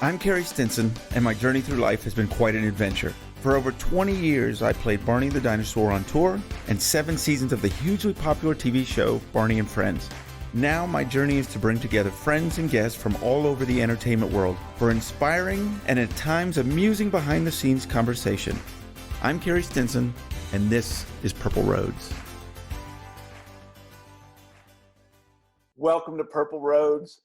I'm Carrie Stinson, and my journey through life has been quite an adventure. For over 20 years, I played Barney the Dinosaur on tour and 7 seasons of the hugely popular TV show Barney and Friends. Now my journey is to bring together friends and guests from all over the entertainment world for inspiring and at times amusing behind-the-scenes conversation. I'm Carrie Stinson, and this is Purple Roads. Welcome to Purple Roads.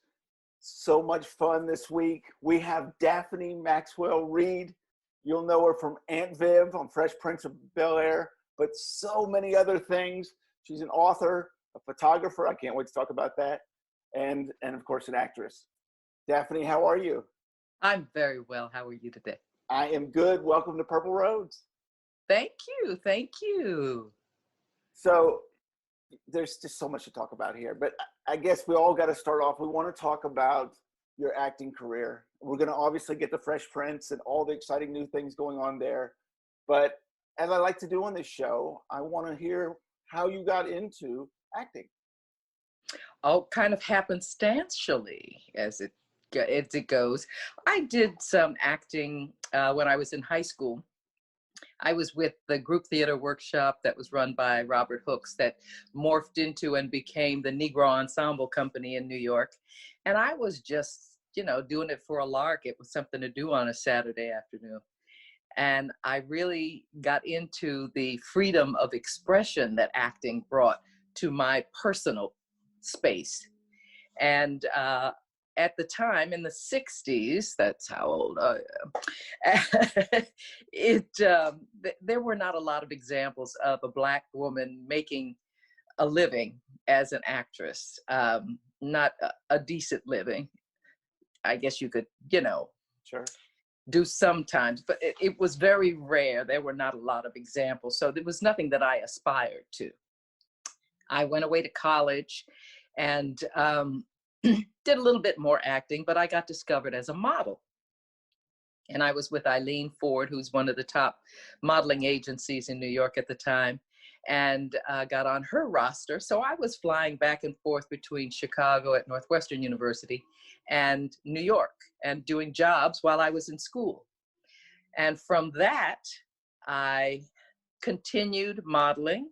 So much fun this week. We have Daphne Maxwell Reid. You'll know her from Aunt Viv on Fresh Prince of Bel-Air, but so many other things. She's an author, a photographer. I can't wait to talk about that. And of course, an actress. Daphne, how are you? I'm very well. How are you today? I am good. Welcome to Purple Roads. Thank you. Thank you. So there's just so much to talk about here, but I guess we all got to start off. We want to talk about your acting career. We're going to obviously get the Fresh Prince and all the exciting new things going on there. But as I like to do on this show, I want to hear how you got into acting. Oh, kind of happenstantially as it goes. I did some acting when I was in high school. I was with the group theater workshop that was run by Robert Hooks that morphed into and became the Negro Ensemble Company in New York. And I was just, doing it for a lark. It was something to do on a Saturday afternoon. And I really got into the freedom of expression that acting brought to my personal space. And at the time in the 60s, that's how old I am, there were not a lot of examples of a Black woman making a living as an actress, not a decent living. I guess you could, Sure. do sometimes, but it was very rare. There were not a lot of examples. So there was nothing that I aspired to. I went away to college and did a little bit more acting, but I got discovered as a model. And I was with Eileen Ford, who's one of the top modeling agencies in New York at the time, and got on her roster. So I was flying back and forth between Chicago at Northwestern University and New York and doing jobs while I was in school. And from that, I continued modeling.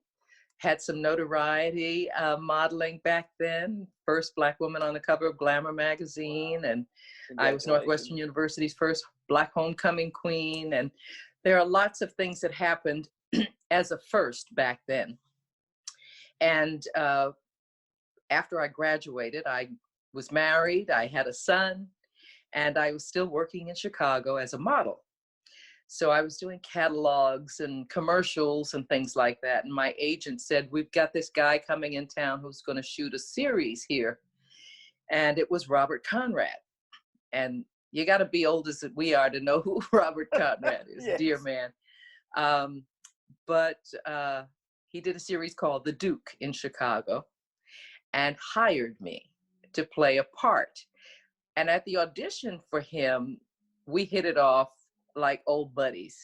Had some notoriety modeling back then. First Black woman on the cover of Glamour magazine. And I was Northwestern University's first Black homecoming queen. And there are lots of things that happened as a first back then. And after I graduated, I was married, I had a son, and I was still working in Chicago as a model. So I was doing catalogs and commercials and things like that. And my agent said, we've got this guy coming in town who's going to shoot a series here. And it was Robert Conrad. And you got to be old as we are to know who Robert Conrad is, yes. Dear man. But he did a series called The Duke in Chicago and hired me to play a part. And at the audition for him, we hit it off like old buddies.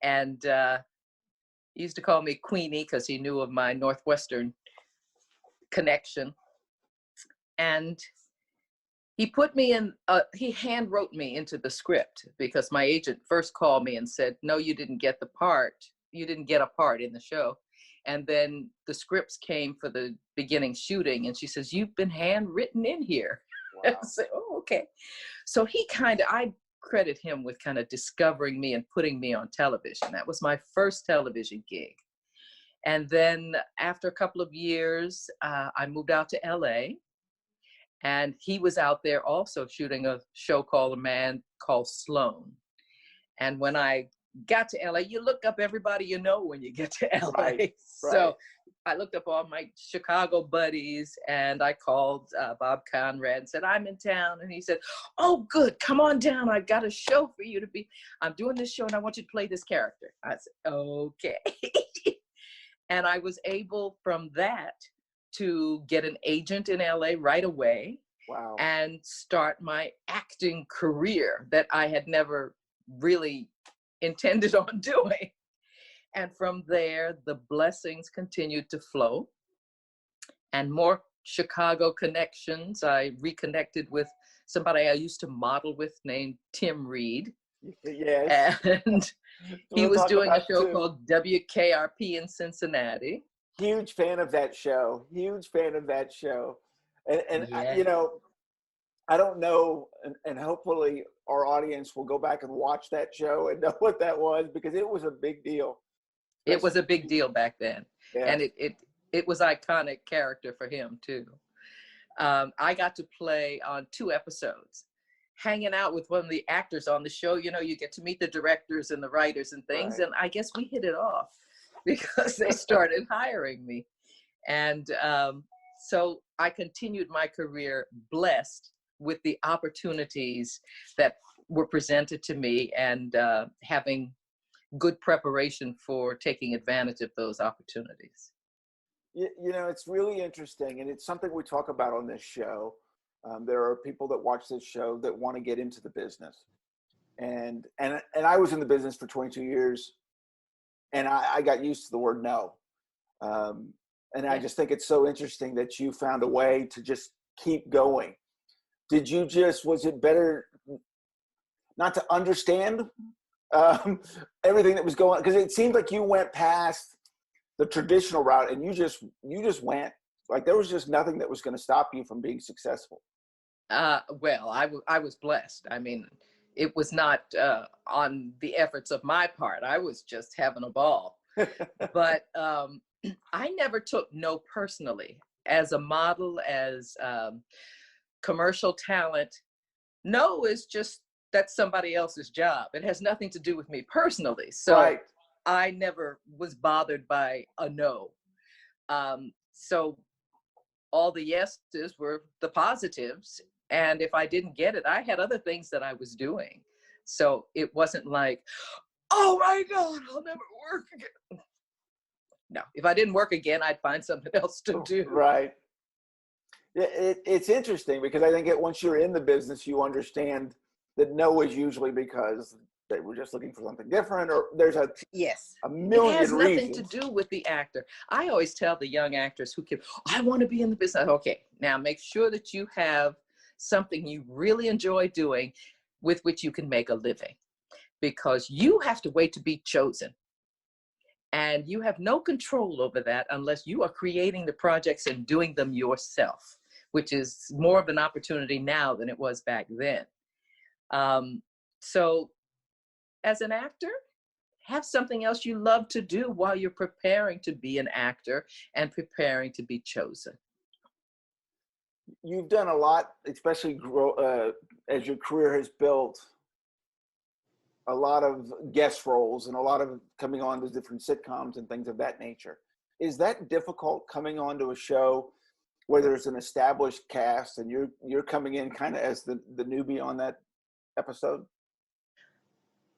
And he used to call me Queenie because he knew of my Northwestern connection. And he put me in, he hand wrote me into the script because my agent first called me and said, no, you didn't get the part. You didn't get a part in the show. And then the scripts came for the beginning shooting. And she says, you've been handwritten in here. Wow. I said, oh, okay. So I credit him with kind of discovering me and putting me on television. That was my first television gig. And then after a couple of years, I moved out to LA, and he was out there also shooting a show called A Man Called Sloan. And when I got to LA, you look up everybody you know when you get to LA. Right. So I looked up all my Chicago buddies, and I called Bob Conrad and said, I'm in town. And he said, oh, good, come on down. I've got a show for you to be, I'm doing this show and I want you to play this character. I said, okay. And I was able from that to get an agent in LA right away. Wow. And start my acting career that I had never really intended on doing. And from there, the blessings continued to flow and more Chicago connections. I reconnected with somebody I used to model with named Tim Reid. Yes. And he We'll was talk doing a about show Tim. called WKRP in Cincinnati. Huge fan of that show. Huge fan of that show. And Yeah. you know, I don't know, and hopefully our audience will go back and watch that show and know what that was, because it was a big deal. It was a big deal back then. Yeah. And it was iconic character for him too. I got to play on 2 episodes, hanging out with one of the actors on the show. You know, you get to meet the directors and the writers and things. Right. And I guess we hit it off because they started hiring me. And so I continued my career blessed with the opportunities that were presented to me, and having good preparation for taking advantage of those opportunities. You know, it's really interesting, and it's something we talk about on this show. There are people that watch this show that want to get into the business, and I was in the business for 22 years, and I got used to the word no. And I just think it's so interesting that you found a way to just keep going. Was it better not to understand everything that was going on? Because it seemed like you went past the traditional route and you just went. Like there was just nothing that was going to stop you from being successful. Well, I was blessed. I mean, it was not on the efforts of my part. I was just having a ball. But I never took no personally. As a model, as commercial talent, no is just, that's somebody else's job. It has nothing to do with me personally. So Right. I never was bothered by a no. So all the yeses were the positives. And if I didn't get it, I had other things that I was doing. So it wasn't like, oh my God, I'll never work again. No, if I didn't work again, I'd find something else to do. Right. It's interesting because I think once you're in the business, you understand that no is usually because they were just looking for something different, or there's a million it has nothing reasons. to do with the actor. I always tell the young actors who can, I want to be in the business. Okay, now make sure that you have something you really enjoy doing with which you can make a living, because you have to wait to be chosen. And you have no control over that unless you are creating the projects and doing them yourself, which is more of an opportunity now than it was back then. So as an actor, have something else you love to do while you're preparing to be an actor and preparing to be chosen. You've done a lot, especially as your career has built, a lot of guest roles and a lot of coming on to different sitcoms and things of that nature. Is that difficult, coming onto a show where there's an established cast and you're coming in kind of as the newbie on that episode?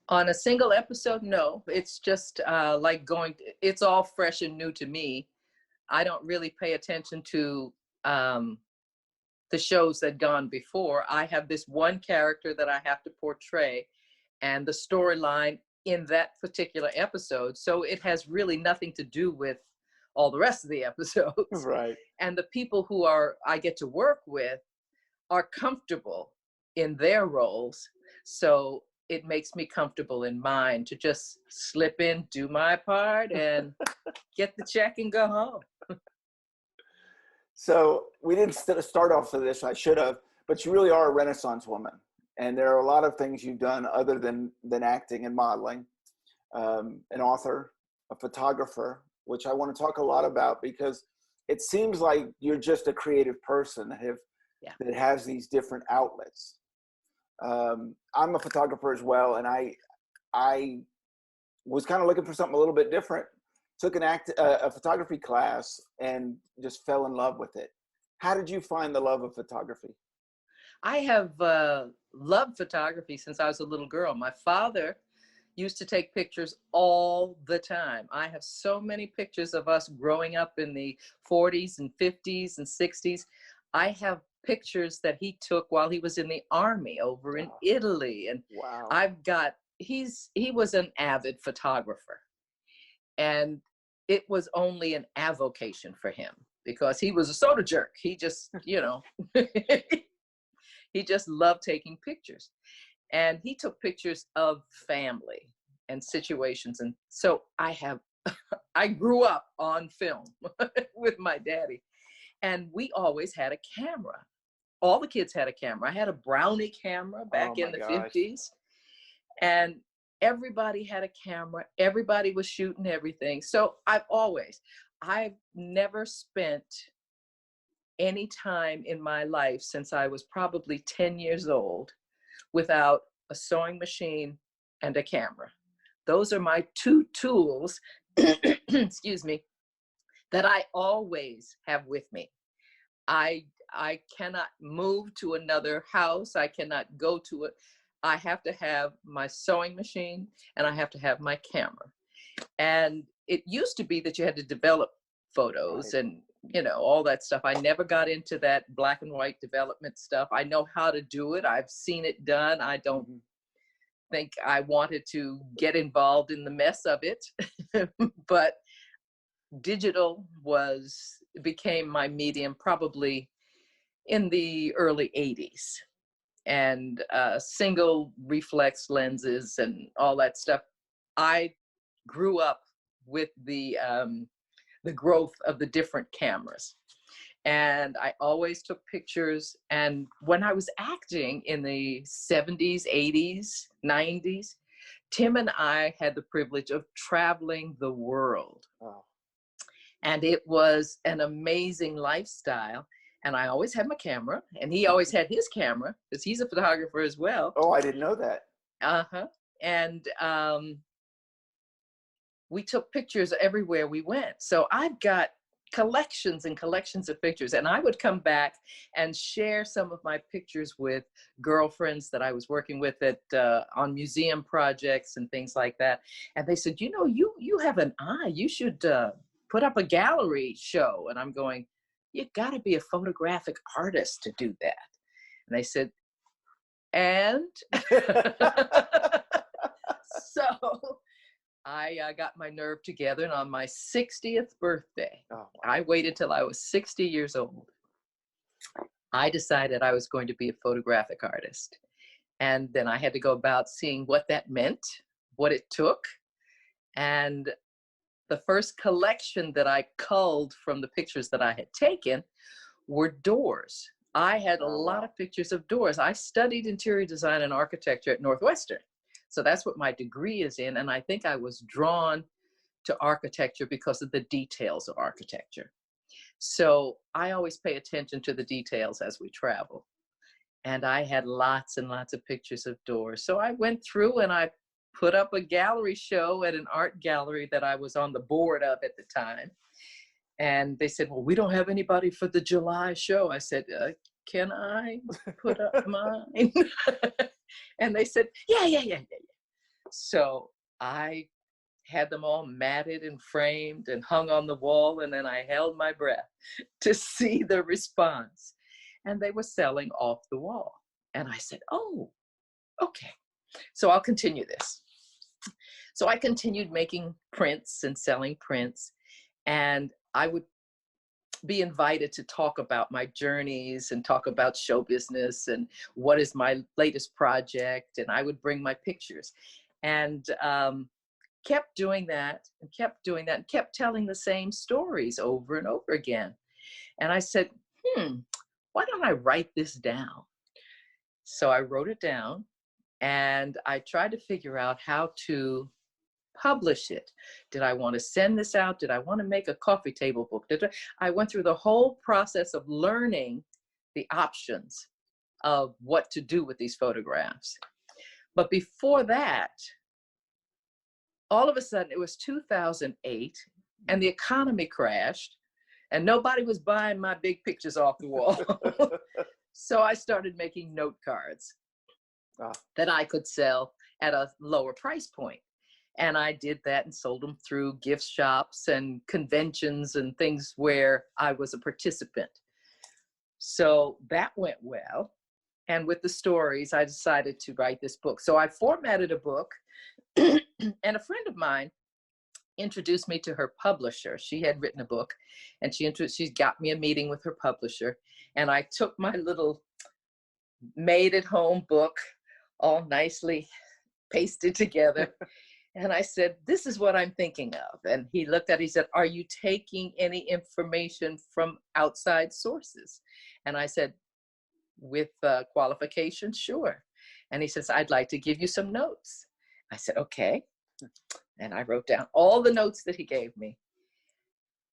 On a single episode, no. It's just like it's all fresh and new to me. I don't really pay attention to the shows that gone before. I have this one character that I have to portray and the storyline in that particular episode. So it has really nothing to do with all the rest of the episodes. Right. And the people who I get to work with are comfortable in their roles. So it makes me comfortable in mine to just slip in, do my part, and get the check and go home. So we didn't start off with this, I should have, but you really are a Renaissance woman. And there are a lot of things you've done other than acting and modeling. An author, a photographer, which I want to talk a lot about because it seems like you're just a creative person that has these different outlets. I'm a photographer as well, and I was kind of looking for something a little bit different. Took a photography class and just fell in love with it. How did you find the love of photography? I have loved photography since I was a little girl. My father used to take pictures all the time. I have so many pictures of us growing up in the 40s and 50s and 60s. I have pictures that he took while he was in the army over in Italy. And wow. he was an avid photographer. And it was only an avocation for him because he was a soda jerk. He just, He just loved taking pictures. And he took pictures of family and situations. And so I grew up on film with my daddy. And we always had a camera. All the kids had a camera. I had a Brownie camera back in the 50s. And everybody had a camera. Everybody was shooting everything. So I've never spent any time in my life since I was probably 10 years old without a sewing machine and a camera. Those are my two tools, excuse me, that I always have with me. I cannot move to another house. I cannot go to it. I have to have my sewing machine and I have to have my camera. And it used to be that you had to develop photos and, you know, all that stuff. I never got into that black and white development stuff. I know how to do it. I've seen it done. I don't think I wanted to get involved in the mess of it, but digital became my medium probably in the early 80s. And single reflex lenses and all that stuff. I grew up with the growth of the different cameras. And I always took pictures. And when I was acting in the 70s, 80s, 90s, Tim and I had the privilege of traveling the world. Oh. And it was an amazing lifestyle. And I always had my camera, and he always had his camera because he's a photographer as well. Oh, I didn't know that. And we took pictures everywhere we went. So I've got collections and collections of pictures, and I would come back and share some of my pictures with girlfriends that I was working with on museum projects and things like that. And they said, you know, you have an eye. You should put up a gallery show. And I'm going, you got to be a photographic artist to do that. And they said, and so I got my nerve together, and on my 60th birthday, I waited till I was 60 years old. I decided I was going to be a photographic artist. And then I had to go about seeing what that meant, what it took. And the first collection that I culled from the pictures that I had taken were doors. I had a lot of pictures of doors. I studied interior design and architecture at Northwestern. So that's what my degree is in. And I think I was drawn to architecture because of the details of architecture. So I always pay attention to the details as we travel. And I had lots and lots of pictures of doors. So I went through and I put up a gallery show at an art gallery that I was on the board of at the time. And they said, well, we don't have anybody for the July show. I said, can I put up mine? And they said, yeah. So I had them all matted and framed and hung on the wall. And then I held my breath to see the response. And they were selling off the wall. And I said, oh, okay. So I'll continue this. So I continued making prints and selling prints. And I would be invited to talk about my journeys and talk about show business and what is my latest project. And I would bring my pictures and kept doing that and kept telling the same stories over and over again. And I said, why don't I write this down? So I wrote it down and I tried to figure out how to publish it. Did I want to send this out? Did I want to make a coffee table book? I went through the whole process of learning the options of what to do with these photographs. But before that, all of a sudden it was 2008 and the economy crashed and nobody was buying my big pictures off the wall. So I started making note cards that I could sell at a lower price point. And I did that and sold them through gift shops and conventions and things where I was a participant. So that went well. And with the stories, I decided to write this book. So I formatted a book, and a friend of mine introduced me to her publisher. She had written a book, and she got me a meeting with her publisher. And I took my little made at home book, all nicely pasted together. And I said, this is what I'm thinking of. And he looked at it, he said, are you taking any information from outside sources? And I said, with qualifications, sure. And he says, I'd like to give you some notes. I said, okay. And I wrote down all the notes that he gave me.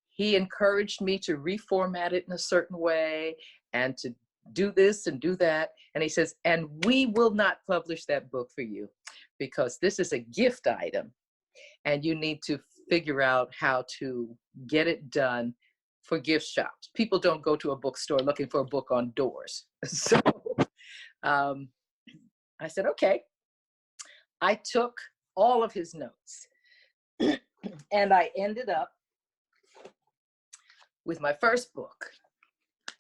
He encouraged me to reformat it in a certain way and to do this and do that. And he says, and we will not publish that book for you because this is a gift item and you need to figure out how to get it done for gift shops. People don't go to a bookstore looking for a book on doors. So I said, okay. I took all of his notes and I ended up with my first book,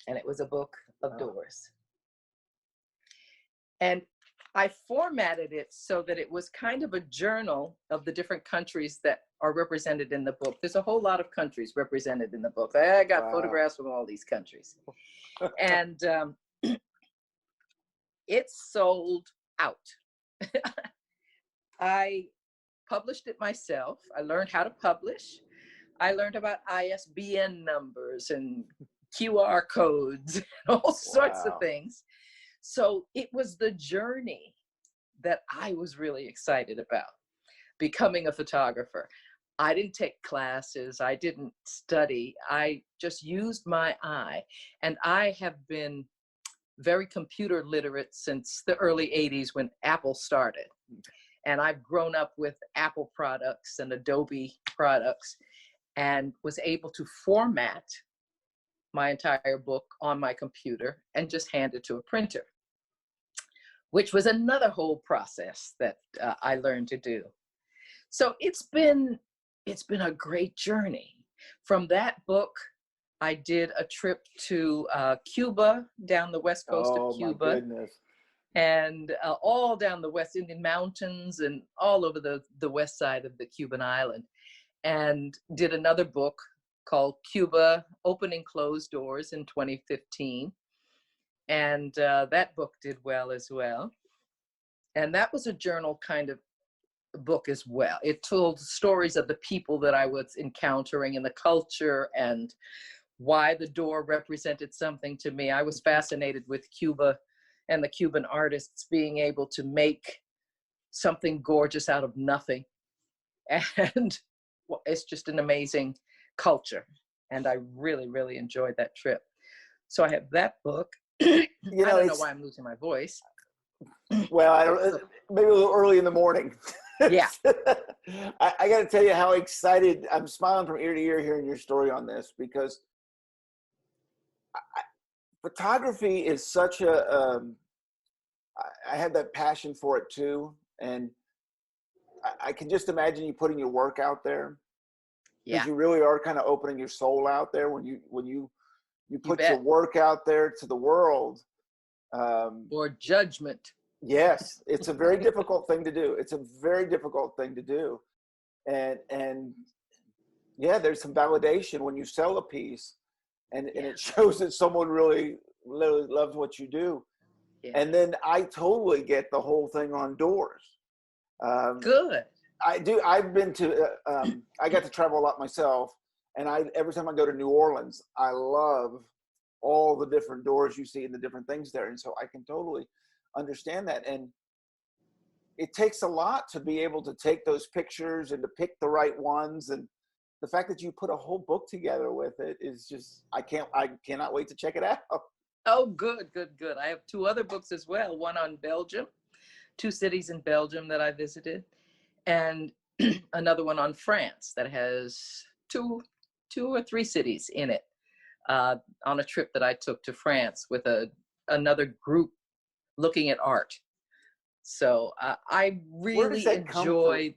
and it was a book of doors. And I formatted it so that it was kind of a journal of the different countries that are represented in the book. There's a whole lot of countries represented in the book. I got photographs from all these countries. And it sold out. I published it myself. I learned how to publish. I learned about ISBN numbers and QR codes and all sorts of things. So it was the journey that I was really excited about, becoming a photographer. I didn't take classes. I didn't study. I just used my eye. And I have been very computer literate since the early 80s when Apple started. And I've grown up with Apple products and Adobe products and was able to format my entire book on my computer and just hand it to a printer, which was another whole process that I learned to do. So it's been a great journey. From that book, I did a trip to Cuba, down the west coast of Cuba. My goodness. And all down the West Indian mountains and all over the west side of the Cuban island. And did another book called Cuba, Opening Closed Doors in 2015. And that book did well as well. And that was a journal kind of book as well. It told stories of the people that I was encountering and the culture and why the door represented something to me. I was fascinated with Cuba and the Cuban artists being able to make something gorgeous out of nothing. And well, it's just an amazing culture. And I really, really enjoyed that trip. So I have that book. I don't know why I'm losing my voice. Well, I don't, maybe a little early in the morning. Yeah. I got to tell you how excited I'm smiling from ear to ear hearing your story on this, because photography is such a, I have that passion for it too. And I can just imagine you putting your work out there. Yeah. You really are kind of opening your soul out there when you put your work out there to the world. Or judgment. Yes. It's a very difficult thing to do. It's a very difficult thing to do. And yeah, there's some validation when you sell a piece and it shows that someone really loves what you do. Yeah. And then I totally get the whole thing on doors. Good. I do. I've been to, I got to travel a lot myself. And every time I go to New Orleans, I love all the different doors you see and the different things there. And so I can totally understand that. And it takes a lot to be able to take those pictures and to pick the right ones. And the fact that you put a whole book together with it is just, I cannot wait to check it out. Oh, good, good, good. I have 2 other books as well. One on Belgium, 2 cities in Belgium that I visited, and another one on France that has two or 3 cities in it, on a trip that I took to France with another group looking at art. So I really enjoy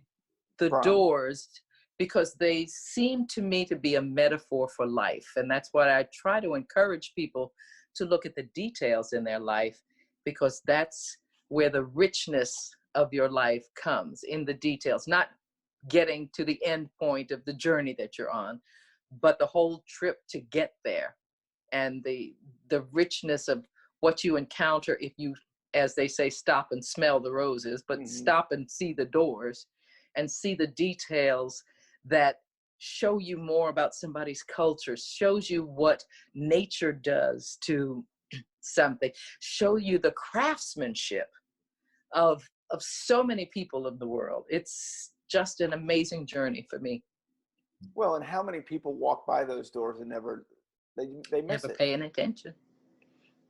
the doors because they seem to me to be a metaphor for life. And that's why I try to encourage people to look at the details in their life, because that's where the richness of your life comes, in the details, not getting to the end point of the journey that you're on, but the whole trip to get there, and the richness of what you encounter if you as they say, stop and smell the roses, but stop and see the doors and see the details that show you more about somebody's culture, shows you what nature does to something, show you the craftsmanship of so many people of the world. It's just an amazing journey for me. Well, and how many people walk by those doors and never, they miss Never it. paying attention.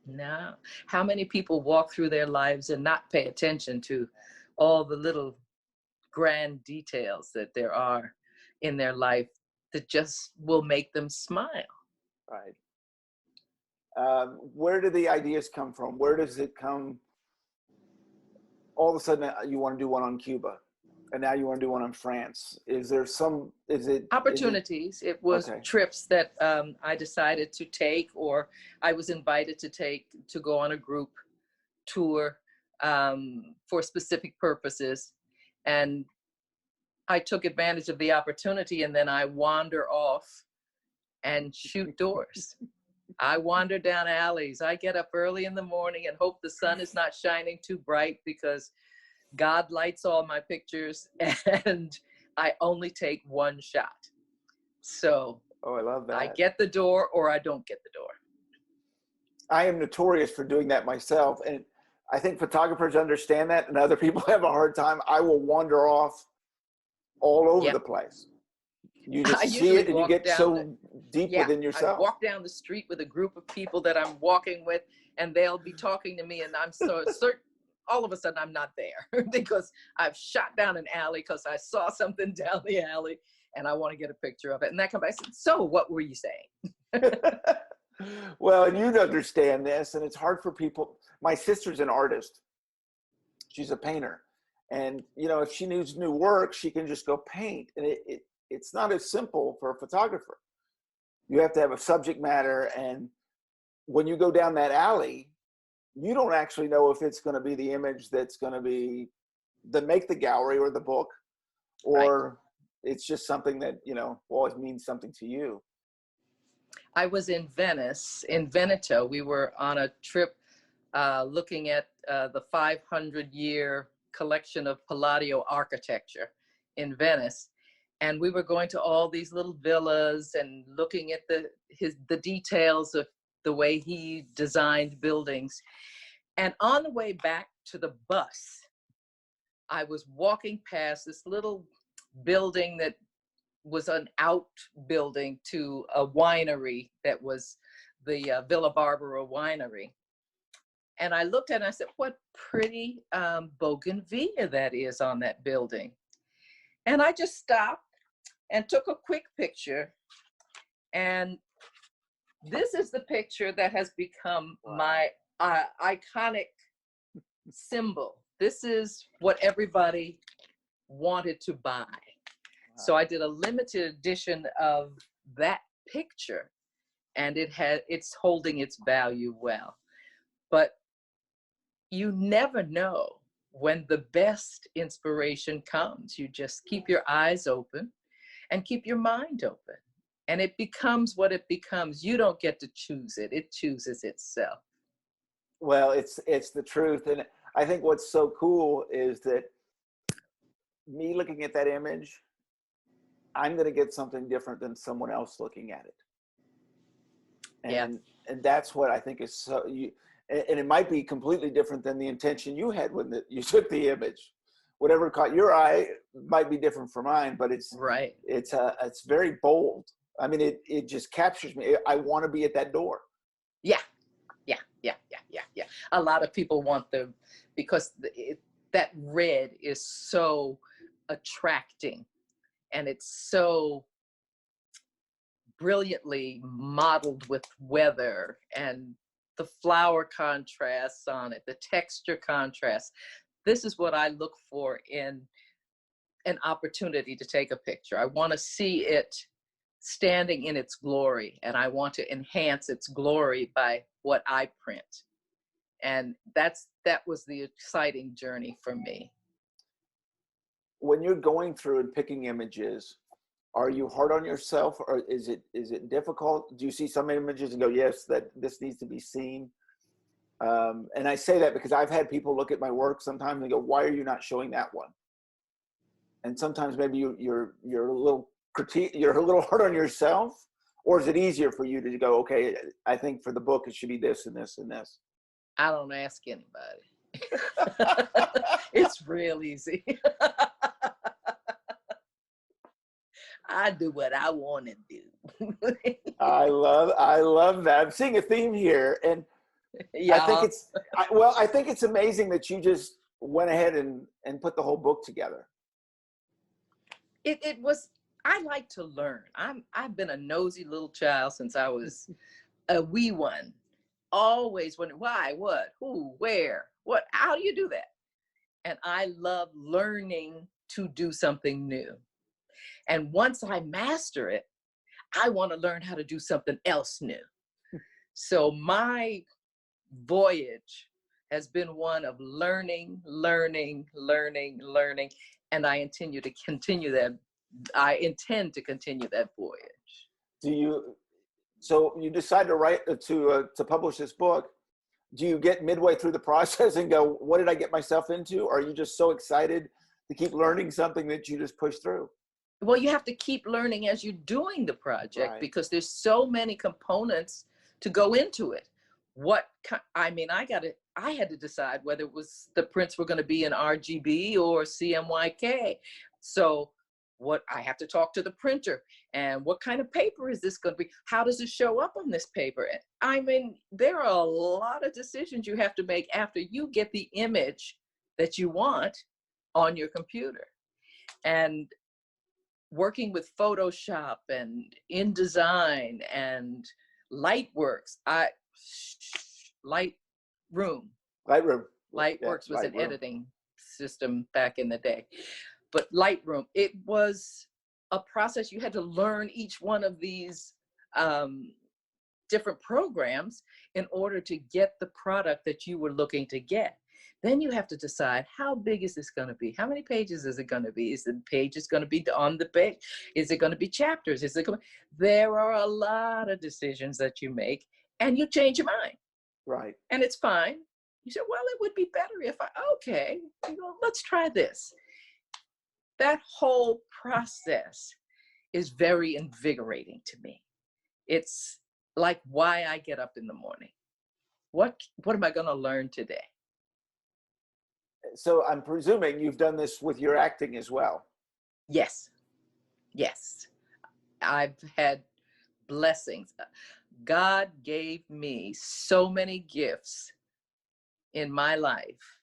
No. How many people walk through their lives and not pay attention to all the little grand details that there are in their life that just will make them smile? Right. Where do the ideas come from? Where does it come? All of a sudden, you want to do one on Cuba, and now you want to do one on France. Is there some? Is it Opportunities? It was okay. Trips that I decided to take, or I was invited to take, to go on a group tour for specific purposes, and I took advantage of the opportunity, and then I wander off and shoot doors. I wander down alleys. I get up early in the morning and hope the sun is not shining too bright, because God lights all my pictures, and I only take one shot. So Oh, I love that. I get the door or I don't get the door. I am notorious for doing that myself. And I think photographers understand that, and other people have a hard time. I will wander off all over the place. You just see it and you get so deep within yourself. I walk down the street with a group of people that I'm walking with, and they'll be talking to me, and I'm so certain all of a sudden I'm not there because I've shot down an alley because I saw something down the alley and I want to get a picture of it. And that comes back, I said, so what were you saying? Well, and you'd understand this, and it's hard for people. My sister's an artist. She's a painter. And, you know, if she needs new work, she can just go paint. And it's not as simple for a photographer. You have to have a subject matter. And when you go down that alley, you don't actually know if it's going to be the image that's going to be the make the gallery or the book, or it's just something that, you know, always means something to you. I was in Venice, in Veneto. We were on a trip looking at the 500-year collection of Palladio architecture in Venice. And we were going to all these little villas and looking at the details of the way he designed buildings. And on the way back to the bus, I was walking past this little building that was an outbuilding to a winery that was the Villa Barbara winery. And I looked at it and I said, what pretty bougainvillea that is on that building. And I just stopped and took a quick picture. And this is the picture that has become my iconic symbol. This is what everybody wanted to buy. So I did a limited edition of that picture, and it's holding its value well. But you never know when the best inspiration comes. You just keep your eyes open and keep your mind open, and it becomes what it becomes. You don't get to choose it. It chooses itself. Well, it's the truth. And I think what's so cool is that me looking at that image, I'm going to get something different than someone else looking at it. And that's what I think is so, and it might be completely different than the intention you had when you took the image. Whatever caught your eye might be different from mine, but it's very bold. I mean, it just captures me. I want to be at that door. Yeah. A lot of people want them because that red is so attracting, and it's so brilliantly modeled with weather and the flower contrasts on it, the texture contrast. This is what I look for in an opportunity to take a picture. I want to see it standing in its glory, and I want to enhance its glory by what I print. And that was the exciting journey for me. When you're going through and picking images, are you hard on yourself, or is it difficult? Do you see some images and go, yes, that this needs to be seen? And I say that because I've had people look at my work sometimes and go, why are you not showing that one? And sometimes maybe you're a little you're a little hard on yourself, or is it easier for you to go, okay, I think for the book it should be this and this and this? I don't ask anybody. It's real easy. I do what I want to do. I love that. I'm seeing a theme here, and Yeah. I think it's amazing that you just went ahead and put the whole book together. It was, I like to learn. I've been a nosy little child since I was a wee one. Always wondering why, what, who, where, what, how do you do that? And I love learning to do something new. And once I master it, I want to learn how to do something else new. So my voyage has been one of learning, and I intend to continue that voyage. So you decide to publish this book. Do you get midway through the process and go, what did I get myself into? Or are you just so excited to keep learning something that you just push through? Well, you have to keep learning as you're doing the project, Right. because there's so many components to go into it. I had to decide whether the prints were going to be in RGB or CMYK. So what I have to talk to the printer, and what kind of paper is this going to be? How does it show up on this paper? I mean, there are a lot of decisions you have to make after you get the image that you want on your computer. And working with Photoshop and InDesign and Lightworks, Lightroom. Lightworks was an editing system back in the day. But Lightroom, it was a process. You had to learn each one of these different programs in order to get the product that you were looking to get. Then you have to decide, how big is this going to be? How many pages is it going to be? Is the pages going to be on the page? Is it going to be chapters? There are a lot of decisions that you make, and you change your mind. Right. And it's fine. You say, well, it would be better if let's try this. That whole process is very invigorating to me. It's like why I get up in the morning. What am I going to learn today? So I'm presuming you've done this with your acting as well. Yes. I've had blessings. God gave me so many gifts in my life,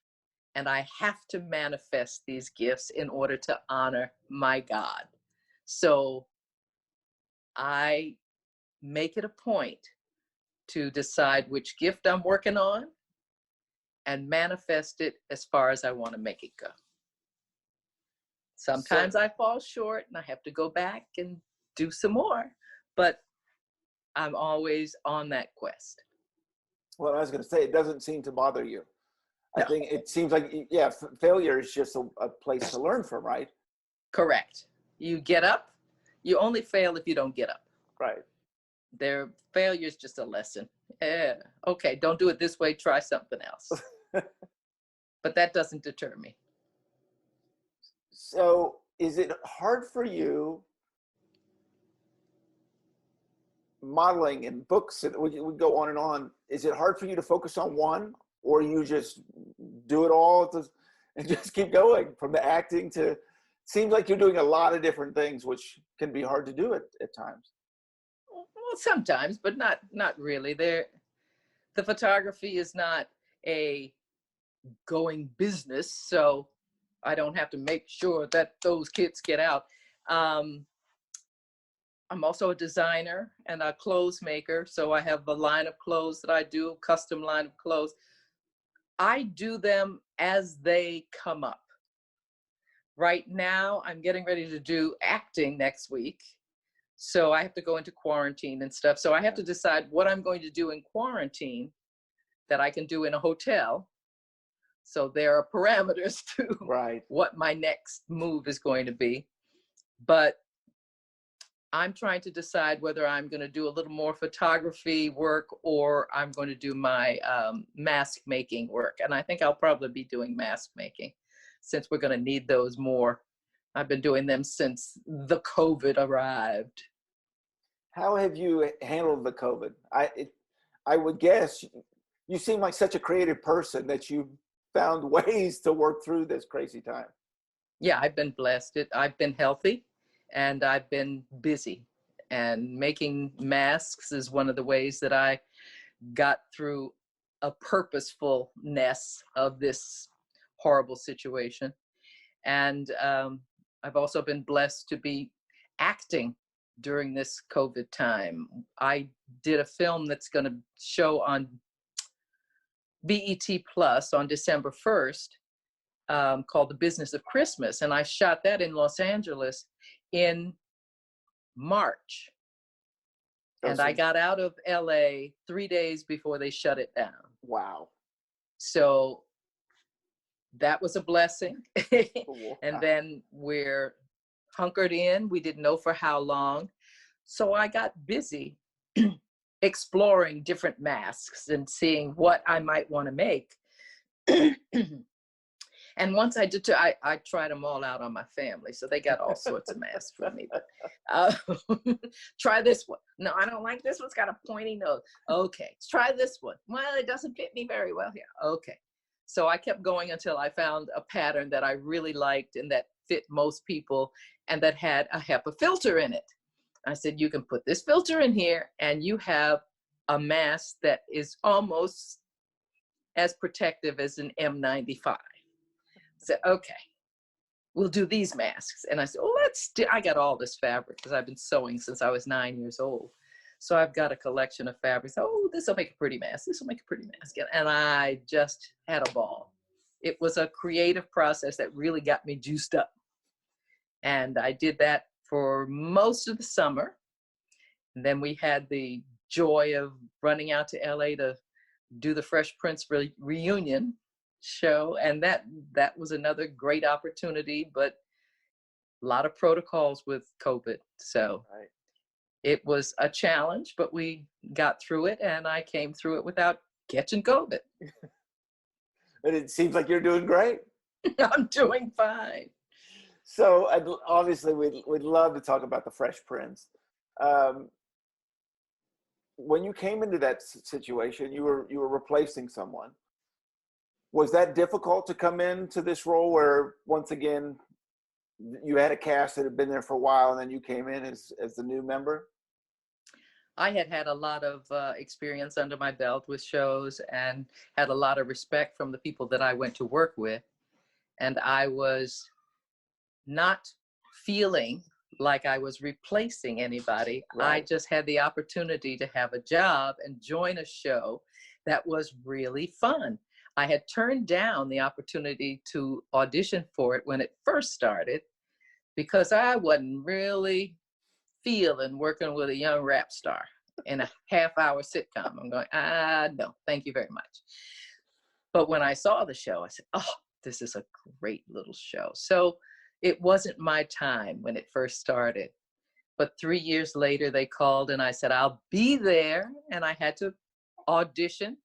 and I have to manifest these gifts in order to honor my God. So I make it a point to decide which gift I'm working on and manifest it as far as I want to make it go. Sometimes I fall short and I have to go back and do some more, but I'm always on that quest. Well, I was going to say, it doesn't seem to bother you. No. I think it seems like, failure is just a place to learn from, right? Correct. You get up. You only fail if you don't get up. Right. Failure is just a lesson. Okay, don't do it this way. Try something else. But that doesn't deter me. So is it hard for you, modeling and books, and we go on and on, is it hard for you to focus on one, or you just do it all and just keep going from the acting to, seems like you're doing a lot of different things, which can be hard to do at times. Well, sometimes, but not really. The photography is not a going business, so I don't have to make sure that those kids get out. I'm also a designer and a clothes maker, so I have a line of clothes that I do, custom line of clothes. I do them as they come up. Right now, I'm getting ready to do acting next week, so I have to go into quarantine and stuff. So I have to decide what I'm going to do in quarantine that I can do in a hotel. So there are parameters to what my next move is going to be. But I'm trying to decide whether I'm going to do a little more photography work or I'm going to do my mask making work. And I think I'll probably be doing mask making since we're going to need those more. I've been doing them since the COVID arrived. How have you handled the COVID? I would guess you seem like such a creative person that you found ways to work through this crazy time. Yeah, I've been blessed. I've been healthy and I've been busy. And making masks is one of the ways that I got through a purposefulness of this horrible situation. And I've also been blessed to be acting during this COVID time. I did a film that's going to show on BET Plus on December 1st called The Business of Christmas. And I shot that in Los Angeles in March. And I got out of LA 3 days before they shut it down. Wow. So that was a blessing. And then we're hunkered in. We didn't know for how long. So I got busy exploring different masks and seeing what I might want to make. And once I did, I tried them all out on my family. So they got all sorts of masks from me. But, try this one. No, I don't like this one's got a pointy nose. Okay, let's try this one. Well, it doesn't fit me very well here. Okay. So I kept going until I found a pattern that I really liked and that fit most people and that had a HEPA filter in it. I said, you can put this filter in here and you have a mask that is almost as protective as an M95. I said, okay, we'll do these masks. And I said, oh, I got all this fabric because I've been sewing since I was 9 years old. So I've got a collection of fabrics. Oh, this will make a pretty mask. This will make a pretty mask. And I just had a ball. It was a creative process that really got me juiced up. And I did that for most of the summer. And then we had the joy of running out to LA to do the Fresh Prince reunion show. And that was another great opportunity, but a lot of protocols with COVID. So It was a challenge, but we got through it and I came through it without catching COVID. But it seems like you're doing great. I'm doing fine. So obviously we'd love to talk about the Fresh Prince. When you came into that situation, you were replacing someone. Was that difficult to come into this role where once again you had a cast that had been there for a while and then you came in as the new member? I had a lot of experience under my belt with shows and had a lot of respect from the people that I went to work with. And I was not feeling like I was replacing anybody. Right. I just had the opportunity to have a job and join a show that was really fun. I had turned down the opportunity to audition for it when it first started because I wasn't really feeling working with a young rap star in a half-hour sitcom. I'm going, no, thank you very much. But when I saw the show, I said, oh, this is a great little show. So it wasn't my time when it first started. But 3 years later, they called and I said, I'll be there. And I had to audition,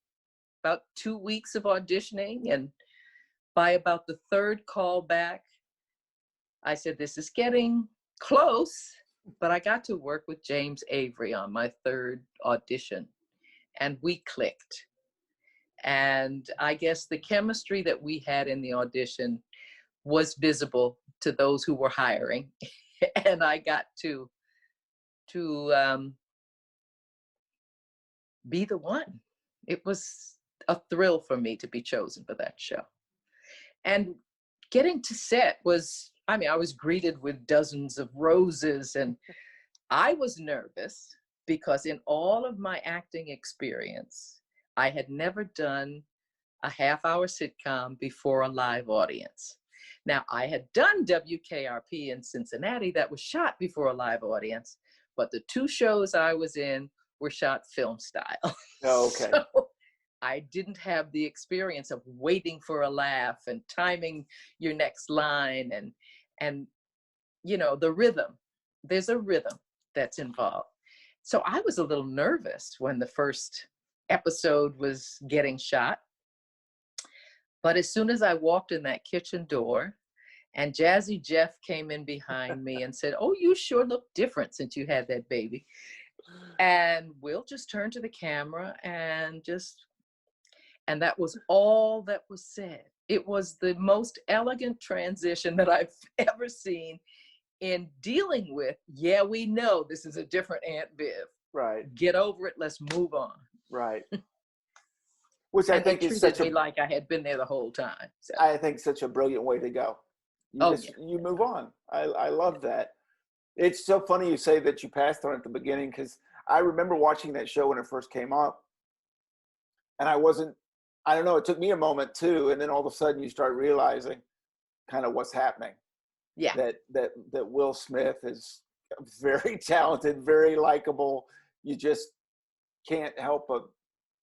about 2 weeks of auditioning. And by about the third call back, I said, this is getting close. But I got to work with James Avery on my third audition. And we clicked. And I guess the chemistry that we had in the audition was visible to those who were hiring. And I got to be the one. It was a thrill for me to be chosen for that show. And getting to set was, I was greeted with dozens of roses and I was nervous because in all of my acting experience, I had never done a half-hour sitcom before a live audience. Now, I had done WKRP in Cincinnati that was shot before a live audience, but the two shows I was in were shot film style. Oh, okay. So I didn't have the experience of waiting for a laugh and timing your next line and you know, the rhythm. There's a rhythm. that's involved. So I was a little nervous when the first episode was getting shot. But as soon as I walked in that kitchen door and Jazzy Jeff came in behind me and said, "Oh, you sure look different since you had that baby." And Will just turned to the camera and that was all that was said. It was the most elegant transition that I've ever seen in dealing with, yeah, we know this is a different Aunt Viv. Right. Get over it. Let's move on. Right. Which I And think they is treated such me a, like I had been there the whole time. So. I think such a brilliant way to go. You move on. I love that. It's so funny you say that you passed on at the beginning, because I remember watching that show when it first came up, and I don't know, it took me a moment too, and then all of a sudden you start realizing kind of what's happening. Yeah. That Will Smith is very talented, very likable. You just can't help but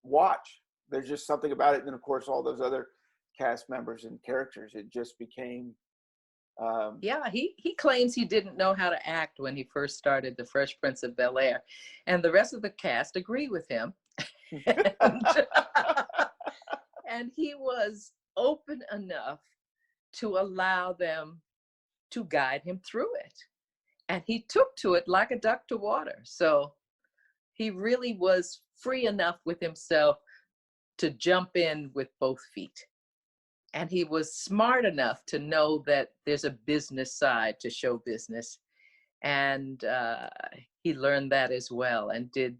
watch. There's just something about it. And then of course all those other cast members and characters, it just became yeah, he claims he didn't know how to act when he first started The Fresh Prince of Bel-Air, and the rest of the cast agree with him. And he was open enough to allow them to guide him through it, and he took to it like a duck to water. So he really was free enough with himself to jump in with both feet. And he was smart enough to know that there's a business side to show business. And he learned that as well and did,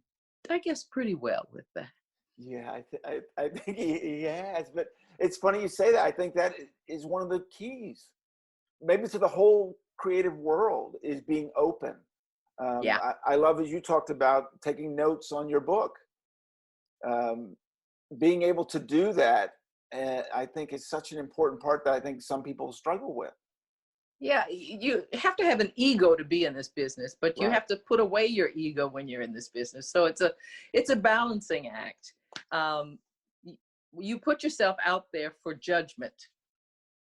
I guess, pretty well with that. Yeah, I think he has. But it's funny you say that. I think that is one of the keys, maybe to the whole creative world, is being open. Yeah. I love, as you talked about, taking notes on your book. Being able to do that, I think, is such an important part that I think some people struggle with. Yeah, you have to have an ego to be in this business, but you Right. have to put away your ego when you're in this business. So it's a balancing act. You put yourself out there for judgment,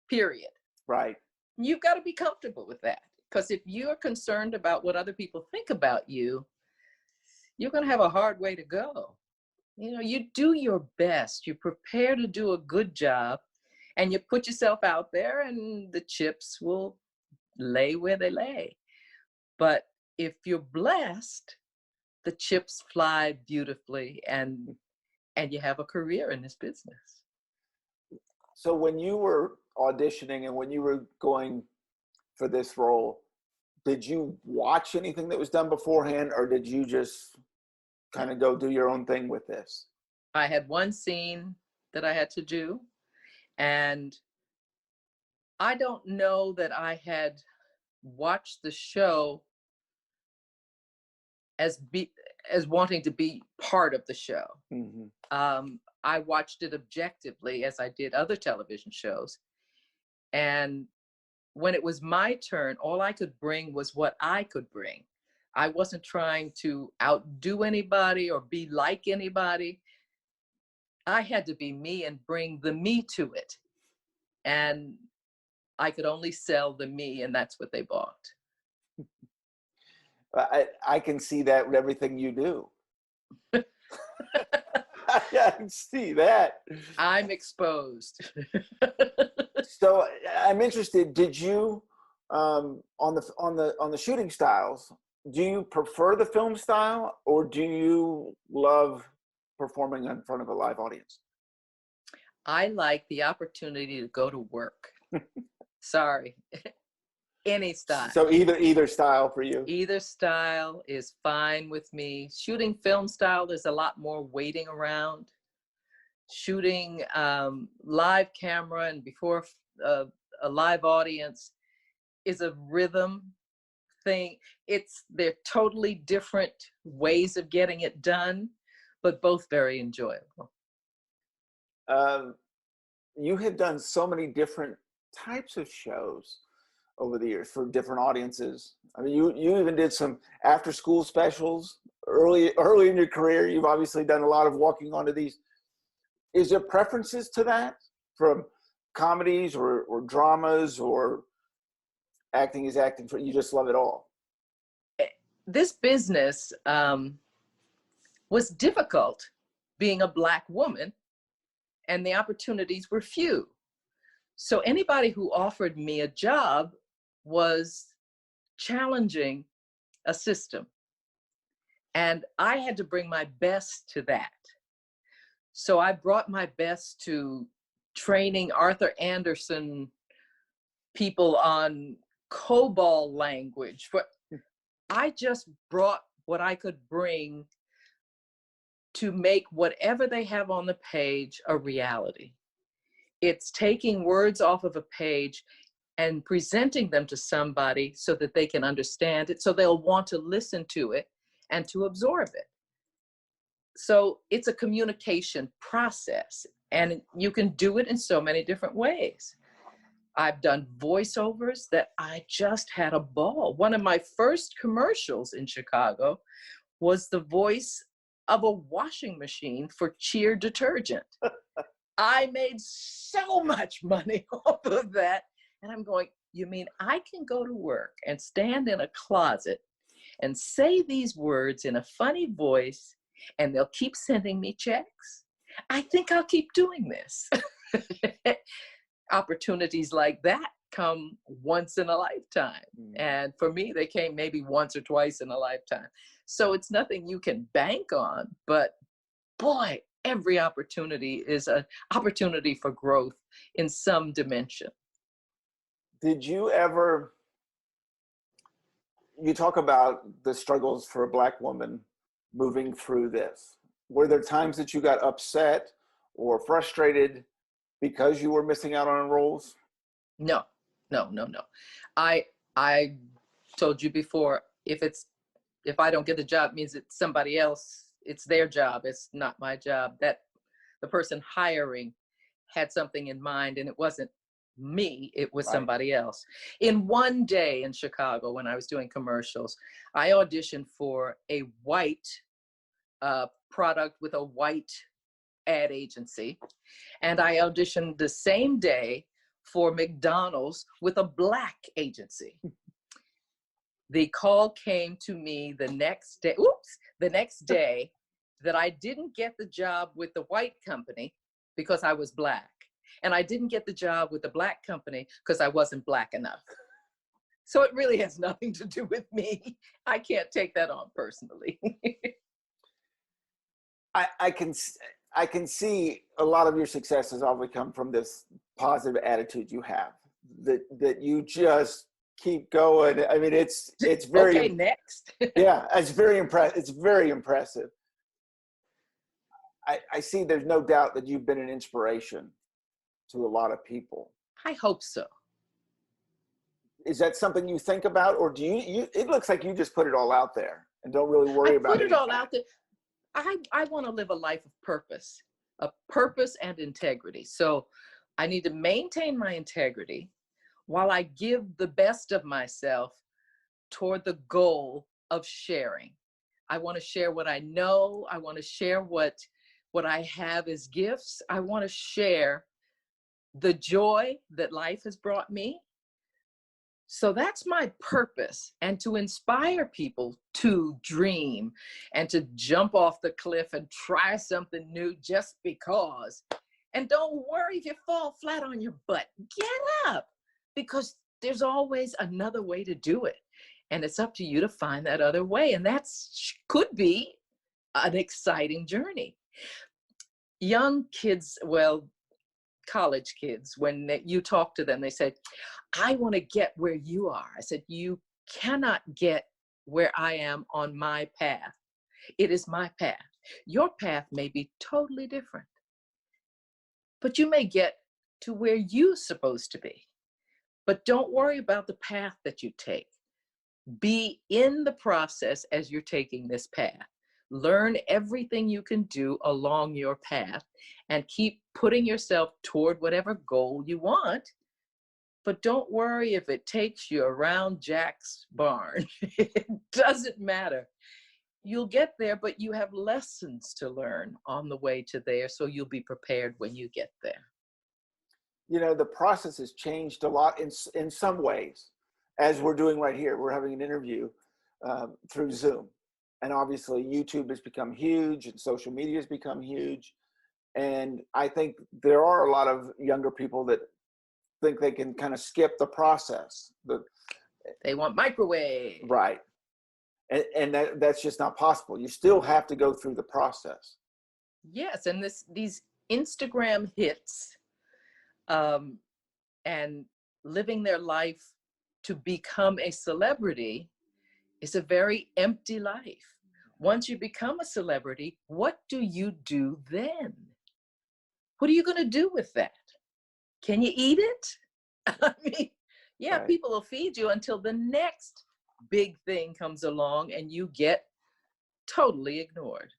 period. Right. You've got to be comfortable with that, because if you're concerned about what other people think about you, you're going to have a hard way to go. You know, you do your best, you prepare to do a good job, and you put yourself out there, and the chips will lay where they lay. But if you're blessed, the chips fly beautifully, and you have a career in this business. So when you were auditioning and when you were going for this role, did you watch anything that was done beforehand, or did you just kind of go do your own thing with this? I had one scene that I had to do, and I don't know that I had watched the show as wanting to be part of the show. Mm-hmm. I watched it objectively, as I did other television shows. And when it was my turn, all I could bring was what I could bring. I wasn't trying to outdo anybody or be like anybody. I had to be me and bring the me to it. And I could only sell the me, and that's what they bought. I can see that with everything you do. I can see that. I'm exposed. So I'm interested. Did you, on the shooting styles, do you prefer the film style, or do you love performing in front of a live audience? I like the opportunity to go to work. Sorry. Any style. So either style for you? Either style is fine with me. Shooting film style, there's a lot more waiting around. Shooting live camera and before a live audience is a rhythm thing. They're totally different ways of getting it done, but both very enjoyable. You have done so many different types of shows over the years for different audiences. I mean, you even did some after school specials early in your career. You've obviously done a lot of walking onto these. Is there preferences to that, from comedies or dramas, or acting is acting? You just love it all? this business was difficult being a Black woman, and the opportunities were few. So anybody who offered me a job was challenging a system. And I had to bring my best to that. So I brought my best to training Arthur Anderson people on COBOL language. I just brought what I could bring to make whatever they have on the page a reality. It's taking words off of a page and presenting them to somebody so that they can understand it, so they'll want to listen to it and to absorb it. So it's a communication process, and you can do it in so many different ways. I've done voiceovers that I just had a ball. One of my first commercials in Chicago was the voice of a washing machine for Cheer detergent. I made so much money off of that. And I'm going, you mean I can go to work and stand in a closet and say these words in a funny voice and they'll keep sending me checks? I think I'll keep doing this. Opportunities like that come once in a lifetime. And for me, they came maybe once or twice in a lifetime. So it's nothing you can bank on, but boy, every opportunity is an opportunity for growth in some dimension. Did you ever, you talk about the struggles for a Black woman moving through this. Were there times that you got upset or frustrated because you were missing out on roles? No. I told you before, if I don't get the job, it means it's somebody else. It's their job. It's not my job. That the person hiring had something in mind, and it wasn't me, it was somebody else. In one day in Chicago, when I was doing commercials, I auditioned for a white product with a white ad agency. And I auditioned the same day for McDonald's with a Black agency. The call came to me the next day that I didn't get the job with the white company because I was Black. And I didn't get the job with the Black company because I wasn't Black enough. So it really has nothing to do with me. I can't take that on personally. I can see a lot of your success has always come from this positive attitude you have, that you just keep going. I mean, it's very okay. Next. Yeah, it's very impressive. It's very impressive. I see there's no doubt that you've been an inspiration to a lot of people. I hope so. Is that something you think about, or do you it looks like you just put it all out there and don't really worry about it? I put it all out there. I want to live a life of purpose and integrity. So I need to maintain my integrity while I give the best of myself toward the goal of sharing. I want to share what I know. I want to share what I have as gifts. I want to share the joy that life has brought me. So that's my purpose, and to inspire people to dream and to jump off the cliff and try something new just because. And don't worry if you fall flat on your butt. Get up, because there's always another way to do it. And it's up to you to find that other way. And that could be an exciting journey. Young kids, well, college kids, when you talk to them, they say, I want to get where you are. I said, you cannot get where I am on my path. It is my path. Your path may be totally different, but you may get to where you're supposed to be. But don't worry about the path that you take. Be in the process as you're taking this path. Learn everything you can do along your path and keep putting yourself toward whatever goal you want. But don't worry if it takes you around Jack's barn. It doesn't matter. You'll get there, but you have lessons to learn on the way to there, so you'll be prepared when you get there. You know, the process has changed a lot in some ways, as we're doing right here. We're having an interview. through Zoom. And obviously YouTube has become huge and social media has become huge. And I think there are a lot of younger people that think they can kind of skip the process. They want microwave. Right. And that's just not possible. You still have to go through the process. Yes, and these Instagram hits and living their life to become a celebrity is a very empty life. Once you become a celebrity, what do you do then? What are you going to do with that? Can you eat it? I mean, yeah, Right. people will feed you until the next big thing comes along and you get totally ignored.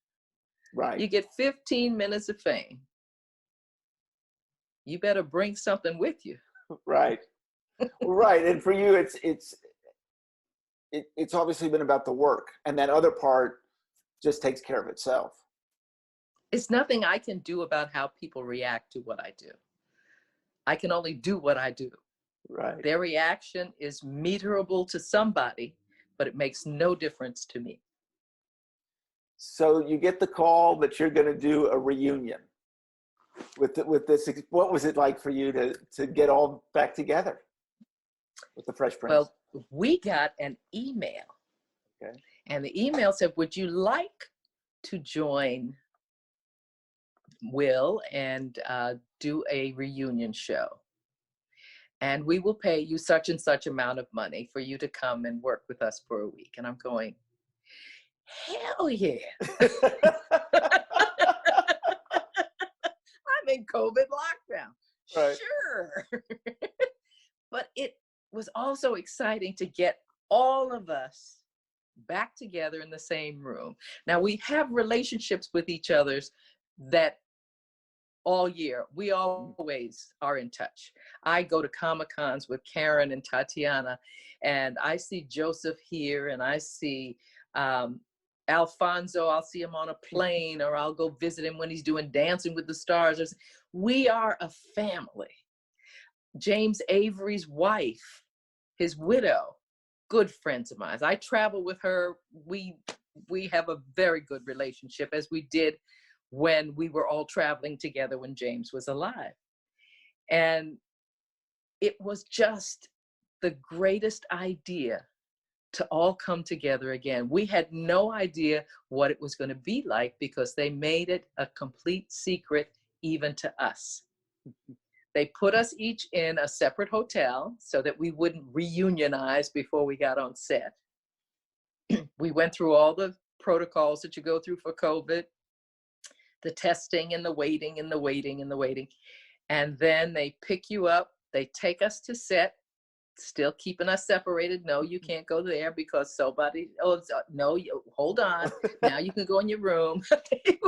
Right. You get 15 minutes of fame. You better bring something with you. Right. Right. And for you, it's obviously been about the work, and that other part just takes care of itself. It's nothing I can do about how people react to what I do. I can only do what I do. Right. Their reaction is measurable to somebody, but it makes no difference to me. So you get the call that you're going to do a reunion with this. What was it like for you to get all back together with the Fresh Prince? Well, we got an email. Okay. And the email said, would you like to join Will and do a reunion show? And we will pay you such and such amount of money for you to come and work with us for a week. And I'm going, hell yeah. I'm in COVID lockdown. Right. Sure. But it was also exciting to get all of us back together in the same room. Now we have relationships with each other's that all year, we always are in touch. I go to Comic-Cons with Karen and Tatiana, and I see Joseph here, and I see Alfonso, I'll see him on a plane, or I'll go visit him when he's doing Dancing with the Stars. We are a family. James Avery's wife, his widow, good friends of mine. I travel with her. We have a very good relationship, as we did when we were all traveling together when James was alive. And it was just the greatest idea to all come together again. We had no idea what it was going to be like because they made it a complete secret even to us. They put us each in a separate hotel so that we wouldn't reunionize before we got on set. We went through all the protocols that you go through for COVID, the testing and the waiting and the waiting and the waiting. And then they pick you up, they take us to set, still keeping us separated. No, you can't go there because somebody, no, hold on. Now you can go in your room. It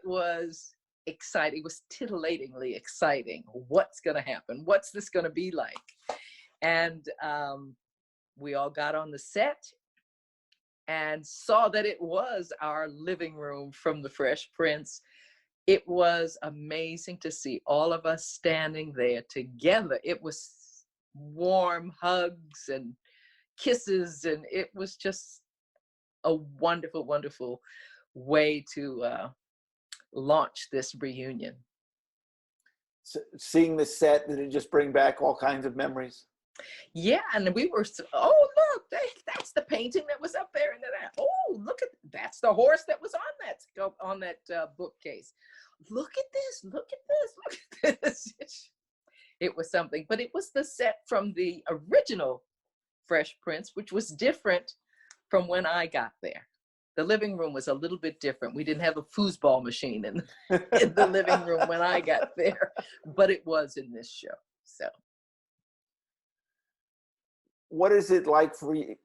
was exciting. It was titillatingly exciting. What's going to happen? What's this going to be like? And we all got on the set and saw that it was our living room from the Fresh Prince. It was amazing to see all of us standing there together. It was warm hugs and kisses, and it was just a wonderful, wonderful way to launch this reunion. So seeing the set, did it just bring back all kinds of memories? Yeah, and we were, oh, look, that's the painting that was up there. And that, oh, look at, that's the horse that was on that bookcase. Look at this, look at this, look at this. It was something, but it was the set from the original Fresh Prince, which was different from when I got there. The living room was a little bit different. We didn't have a foosball machine in the living room when I got there, but it was in this show, so. What is it like for you?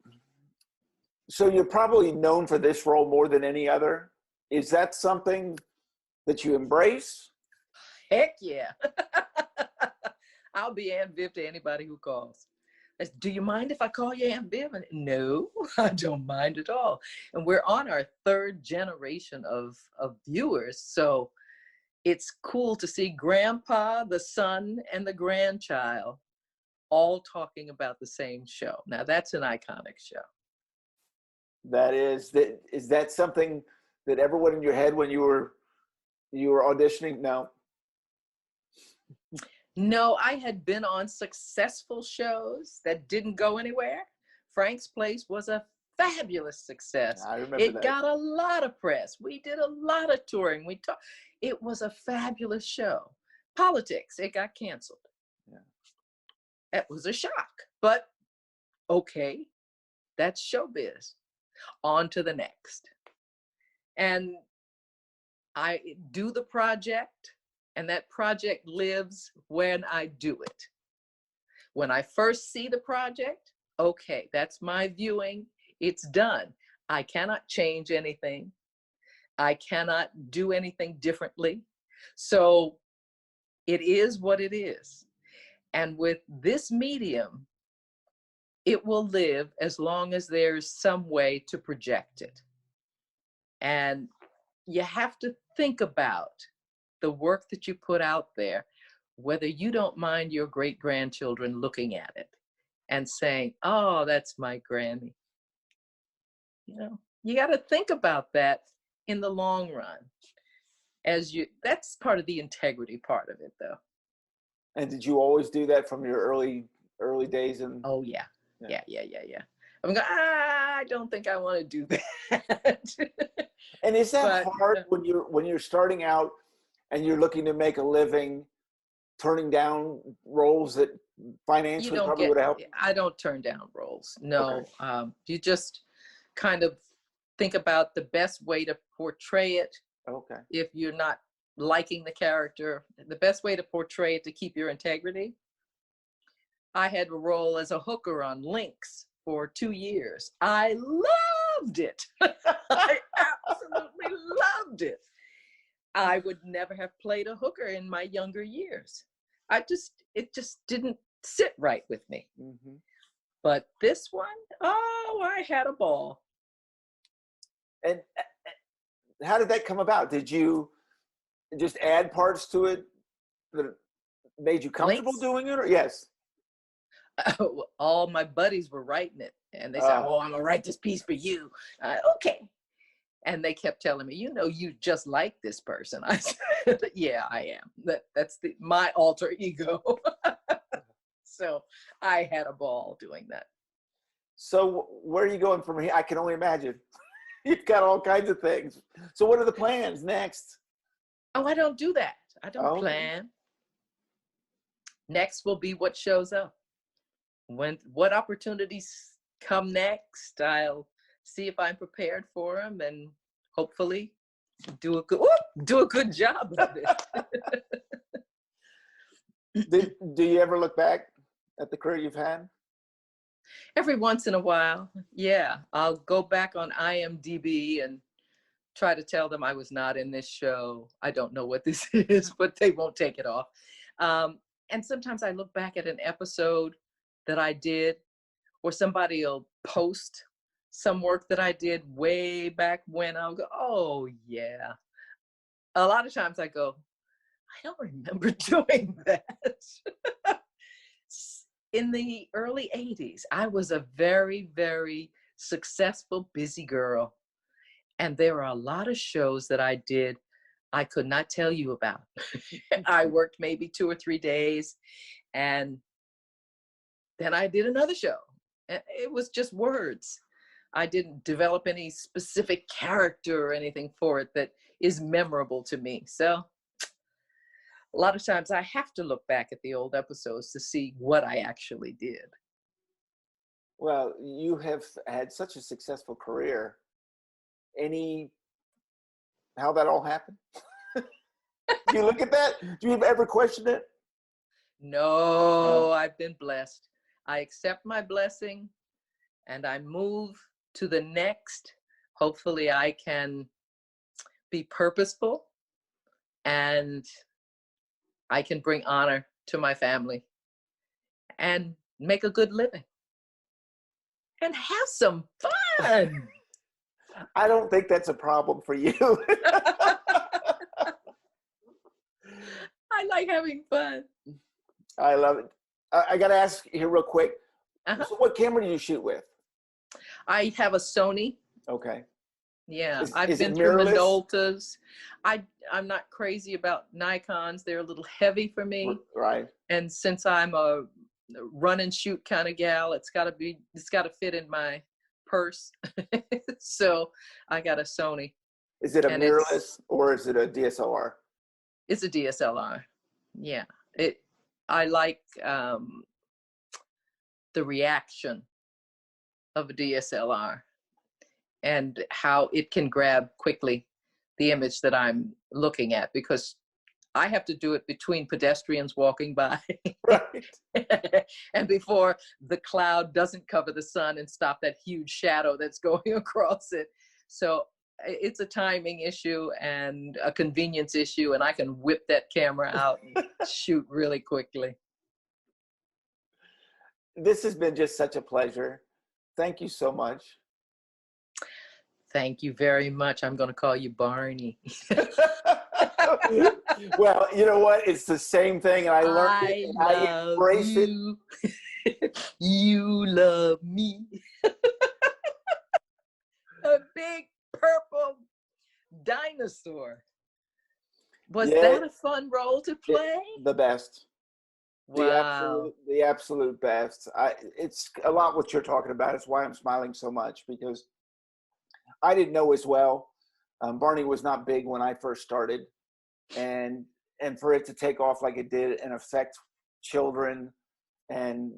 So you're probably known for this role more than any other. Is that something that you embrace? Heck yeah. I'll be Aunt Viv to anybody who calls. Do you mind if I call you Aunt Viv? And no, I don't mind at all. And we're on our third generation of viewers. So it's cool to see grandpa, the son, and the grandchild all talking about the same show. Now that's an iconic show. Is that something that ever went in your head when you were auditioning? No. No, I had been on successful shows that didn't go anywhere. Frank's Place was a fabulous success. I remember It that. got a lot of press. We did a lot of touring. It was a fabulous show. Politics, it got canceled. Yeah. It was a shock, but okay, that's showbiz. On to the next. And I do the project, and that project lives when I do it. When I first see the project, okay, that's my viewing. It's done. I cannot change anything. I cannot do anything differently. So it is what it is. And with this medium, it will live as long as there's some way to project it. And you have to think about the work that you put out there, whether you don't mind your great-grandchildren looking at it and saying, oh, that's my Granny. You know, you got to think about that in the long run. That's part of the integrity part of it, though. And did you always do that from your early days? Oh, yeah. I'm going, I don't think I want to do that. And is that But, hard when you're starting out and you're looking to make a living, turning down roles that financially probably would help? I don't turn down roles. No. Okay. You just kind of think about the best way to portray it. Okay. If you're not liking the character, the best way to portray it to keep your integrity. I had a role as a hooker on Lynx for 2 years. I loved it. I absolutely loved it. I would never have played a hooker in my younger years. It just didn't sit right with me. Mm-hmm. But this one, oh, I had a ball. And how did that come about? Did you just add parts to it that made you comfortable doing it? Or yes? All my buddies were writing it, and they said, "Oh, I'm gonna write this piece for you." Okay, and they kept telling me, "You know, you just like this person." I said, "Yeah, I am. That's my alter ego." So I had a ball doing that. So where are you going from here? I can only imagine. You've got all kinds of things. So what are the plans next? Oh, I don't do that. I don't plan. Next will be what shows up. What opportunities come next, I'll see if I'm prepared for them and hopefully do a good job of it. Do you ever look back at the career you've had? Every once in a while, yeah. I'll go back on IMDb and try to tell them I was not in this show. I don't know what this is, but they won't take it off. And sometimes I look back at an episode that I did, or somebody will post some work that I did way back when. I'll go, oh yeah. A lot of times I go, I don't remember doing that. In the early 80s, I was a very, very successful, busy girl. And there were a lot of shows that I did I could not tell you about. I worked maybe 2 or 3 days, and then I did another show. It was just words. I didn't develop any specific character or anything for it that is memorable to me. So a lot of times I have to look back at the old episodes to see what I actually did. Well, you have had such a successful career. How that all happened? Do you look at that? Do you ever question it? No, I've been blessed. I accept my blessing and I move to the next. Hopefully I can be purposeful and I can bring honor to my family and make a good living and have some fun. I don't think that's a problem for you. I like having fun. I love it. I got to ask here real quick. Uh-huh. So what camera do you shoot with? I have a Sony Okay. Yeah, I've Is it been through mirrorless? Minoltas. I'm not crazy about Nikons. They're a little heavy for me. Right. And since I'm a run and shoot kind of gal, it's got to fit in my purse. So I got a Sony, Is it a and it's mirrorless or is it a DSLR? it's a DSLR. Yeah, I like the reaction of a DSLR and how it can grab quickly the image that I'm looking at, because I have to do it between pedestrians walking by Right. and before the cloud doesn't cover the sun and stop that huge shadow that's going across it. So it's a timing issue and a convenience issue, and I can whip that camera out and shoot really quickly. This has been just such a pleasure. Thank you so much. Thank you very much. I'm going to call you Barney. Well, you know what? It's the same thing, and I learned it, and I embrace you. You love me. A big purple dinosaur. Was that a fun role to play? The best. Wow. The absolute best. It's a lot what you're talking about. It's why I'm smiling so much, because I didn't know as well. Barney was not big when I first started, and for it to take off like it did and affect children, and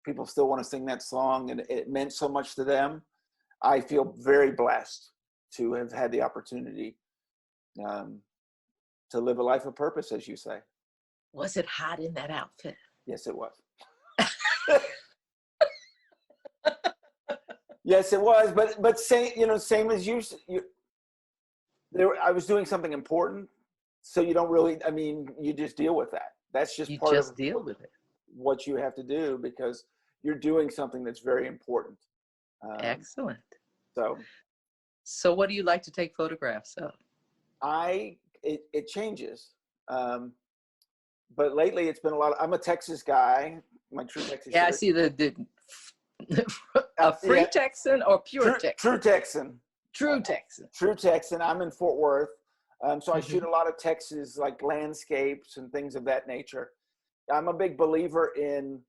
people still want to sing that song, and it meant so much to them. I feel very blessed to have had the opportunity to live a life of purpose, as you say. Was it hot in that outfit? Yes, it was. Yes, it was. But same as you. I was doing something important, so you don't really. I mean, you just deal with that. That's just part of deal with it. What you have to do, because you're doing something that's very important. Excellent. So what do you like to take photographs of? It changes. But lately it's been a lot. I'm a Texas guy. My true Texas. Yeah, shirt. I see the a free Texan or pure Texan? True Texan. True Texan. True Texan. I'm in Fort Worth. So I shoot a lot of Texas, like landscapes and things of that nature. I'm a big believer in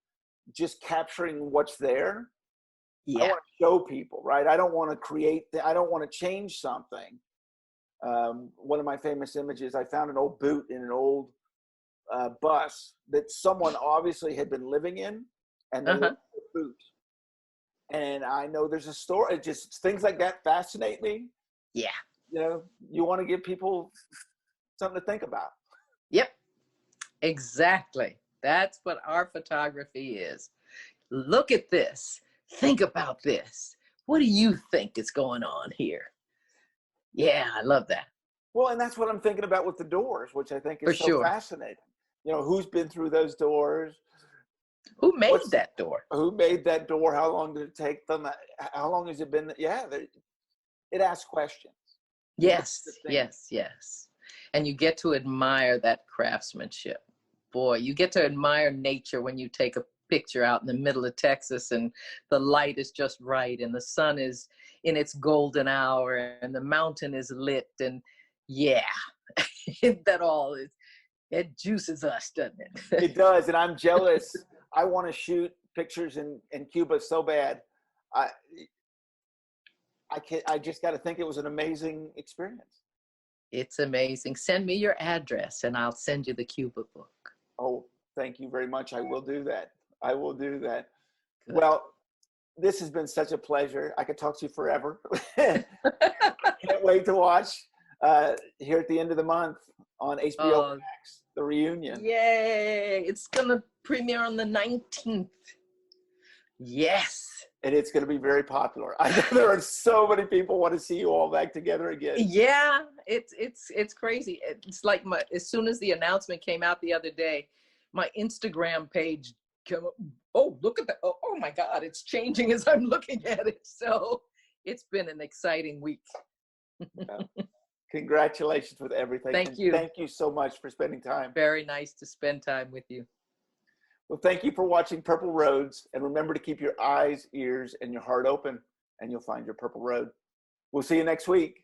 just capturing what's there. Yeah. I want to show people, right? I don't want to create, I don't want to change something. One of my famous images, I found an old boot in an old bus that someone obviously had been living in, and they left the boot. And I know there's a story. It just, things like that fascinate me. Yeah. You want to give people something to think about. Yep. Exactly. That's what our photography is. Look at this. Think about this. What do you think is going on here? Yeah, I love that. Well, and that's what I'm thinking about with the doors, which I think is fascinating. Who's been through those doors? Who made that door? Who made that door? How long did it take them? How long has it been? Yeah, it asks questions. Yes. And you get to admire that craftsmanship. Boy, you get to admire nature when you take a picture out in the middle of Texas and the light is just right and the sun is in its golden hour and the mountain is lit, and it juices us, doesn't it? It does, and I'm jealous. I want to shoot pictures in Cuba so bad. I just got to think it was an amazing experience. It's amazing. Send me your address and I'll send you the Cuba book. Oh, thank you very much. I will do that. Good. Well, this has been such a pleasure. I could talk to you forever. Can't wait to watch here at the end of the month on HBO Max, The Reunion. Yay! It's going to premiere on the 19th. Yes. And it's going to be very popular. I know there are so many people want to see you all back together again. Yeah, it's crazy. It's like as soon as the announcement came out the other day, my Instagram page came up. Oh, look at that. Oh my God, it's changing as I'm looking at it. So it's been an exciting week. Congratulations with everything. Thank you. Thank you so much for spending time. Very nice to spend time with you. Well, thank you for watching Purple Roads, and remember to keep your eyes, ears, and your heart open. and you'll find your purple road. We'll see you next week.